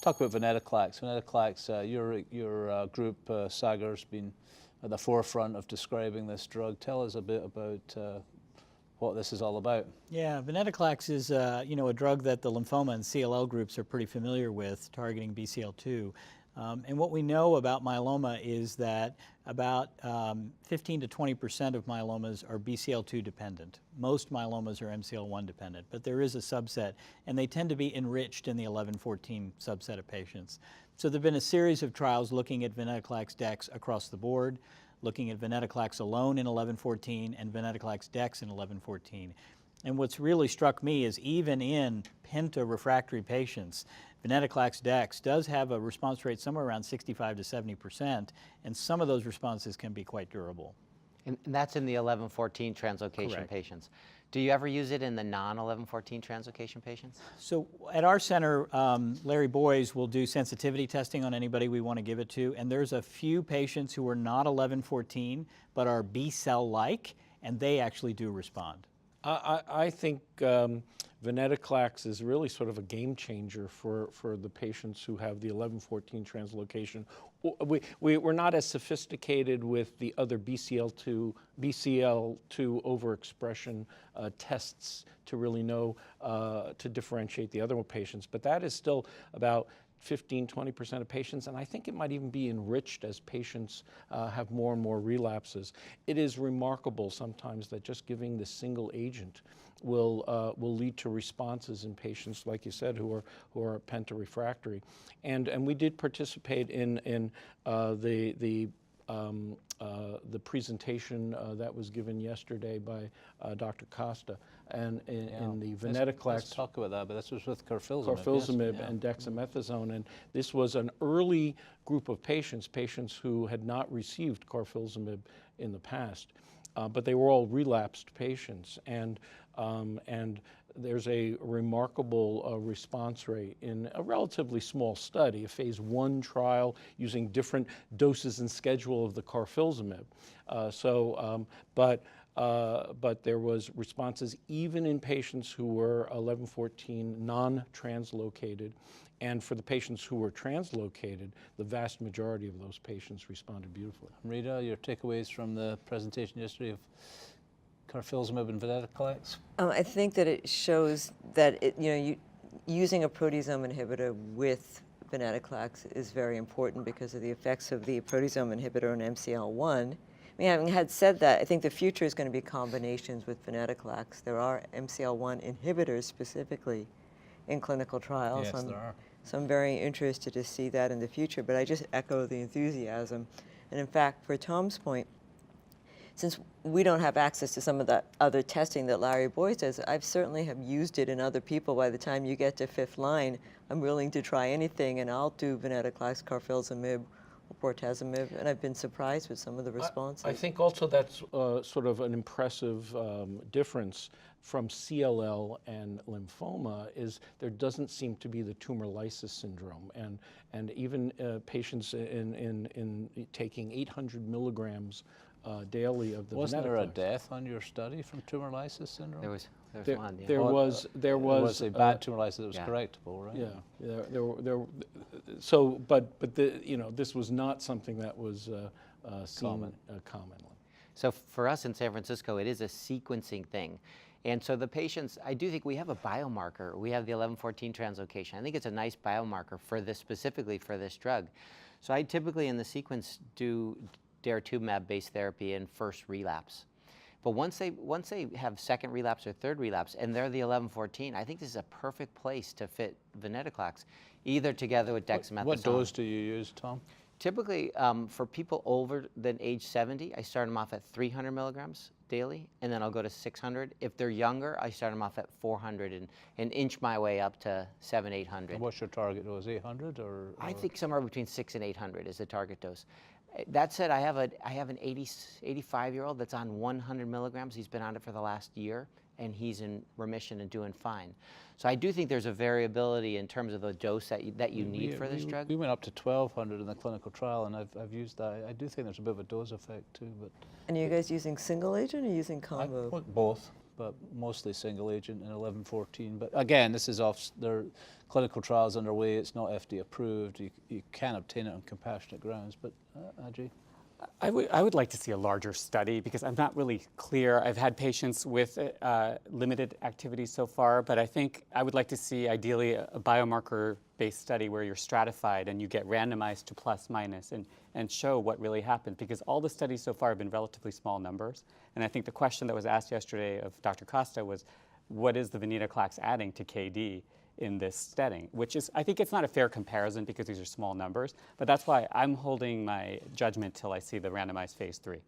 talk about Venetoclax. Venetoclax, your group, Sagar's been at the forefront of describing this drug. Tell us a bit about what this is all about. Yeah, Venetoclax is a drug that the lymphoma and CLL groups are pretty familiar with, targeting BCL2. And what we know about myeloma is that about 15 to 20% of myelomas are BCL2 dependent. Most myelomas are MCL1 dependent, but there is a subset, and they tend to be enriched in the 11-14 subset of patients. So there have been a series of trials looking at Venetoclax dex across the board, looking at Venetoclax alone in 11-14 and Venetoclax dex in 11-14. And what's really struck me is even in penta-refractory patients, Venetoclax dex does have a response rate somewhere around 65 to 70%, and some of those responses can be quite durable. And that's in the 11-14 translocation Correct. patients. Do you ever use it in the non-11-14 translocation patients? So at our center, Larry Boyes will do sensitivity testing on anybody we want to give it to, and there's a few patients who are not 11-14 but are B-cell-like, and they actually do respond. I think Venetoclax is really sort of a game changer for the patients who have the 11-14 translocation. We're not as sophisticated with the other BCL2 overexpression tests to really know to differentiate the other patients, but that is still about 15–20% of patients, and I think it might even be enriched as patients have more and more relapses. It is remarkable sometimes that just giving the single agent will lead to responses in patients, like you said, who are penta-refractory. And we did participate in the presentation that was given yesterday by Dr. Costa, and in the Venetoclax. Let's talk about that, but this was with carfilzomib. Carfilzomib yes. and dexamethasone, and this was an early group of patients who had not received carfilzomib in the past, but they were all relapsed patients, and there's a remarkable response rate in a relatively small study, a phase 1 trial using different doses and schedule of the carfilzomib. But there was responses even in patients who were 11-14 non-translocated, and for the patients who were translocated, the vast majority of those patients responded beautifully. Amrita, your takeaways from the presentation yesterday of carfilzomib and Venetoclax? I think that it shows that using a proteasome inhibitor with Venetoclax is very important because of the effects of the proteasome inhibitor on MCL1. I mean, having had said that, I think the future is going to be combinations with Venetoclax. There are MCL1 inhibitors specifically in clinical trials. Yes, there are. So I'm very interested to see that in the future, but I just echo the enthusiasm. And in fact, for Tom's point, since we don't have access to some of that other testing that Larry Boyes does, I've certainly have used it in other people. By the time you get to 5th line, I'm willing to try anything, and I'll do Venetoclax, carfilzomib, or bortezomib, and I've been surprised with some of the responses. I think also that's sort of an impressive difference from CLL and lymphoma is there doesn't seem to be the tumor lysis syndrome, and even patients in taking 800 milligrams daily of the Wasn't there a Venetoclax. death on your study from tumor lysis syndrome? There was one, yeah. There was a bad tumor lysis that was yeah. correctable, right? Yeah, so, but this was not something that was seen commonly. So for us in San Francisco, it is a sequencing thing. And so the patients, I do think we have a biomarker. We have the 11-14 translocation. I think it's a nice biomarker for this, specifically for this drug. So I typically in the sequence do daratumumab-based therapy in first relapse. But once they have second relapse or third relapse, and they're the 11-14, I think this is a perfect place to fit Venetoclax, either together with dexamethasone. What dose do you use, Tom? Typically, for people older than age 70, I start them off at 300 milligrams daily, and then I'll go to 600. If they're younger, I start them off at 400 and inch my way up to 700–800. And what's your target dose, 800 or? I think somewhere between 600 and 800 is the target dose. That said, I have an 85-year-old that's on 100 milligrams. He's been on it for the last year, and he's in remission and doing fine. So I do think there's a variability in terms of the dose that you need for this drug. We went up to 1,200 in the clinical trial, and I've used that. I do think there's a bit of a dose effect too, but. And are you guys using single agent or using combo? Both. but mostly single agent in 1114. But again, this is there are clinical trials underway. It's not FDA approved. You can obtain it on compassionate grounds. But Ajai? I would like to see a larger study because I'm not really clear. I've had patients with limited activity so far, but I think I would like to see ideally a biomarker-based study where you're stratified and you get randomized to plus minus and show what really happened, because all the studies so far have been relatively small numbers. And I think the question that was asked yesterday of Dr. Costa was, what is the Venetoclax adding to KD in this setting, which is, I think it's not a fair comparison because these are small numbers, but that's why I'm holding my judgment till I see the randomized phase 3.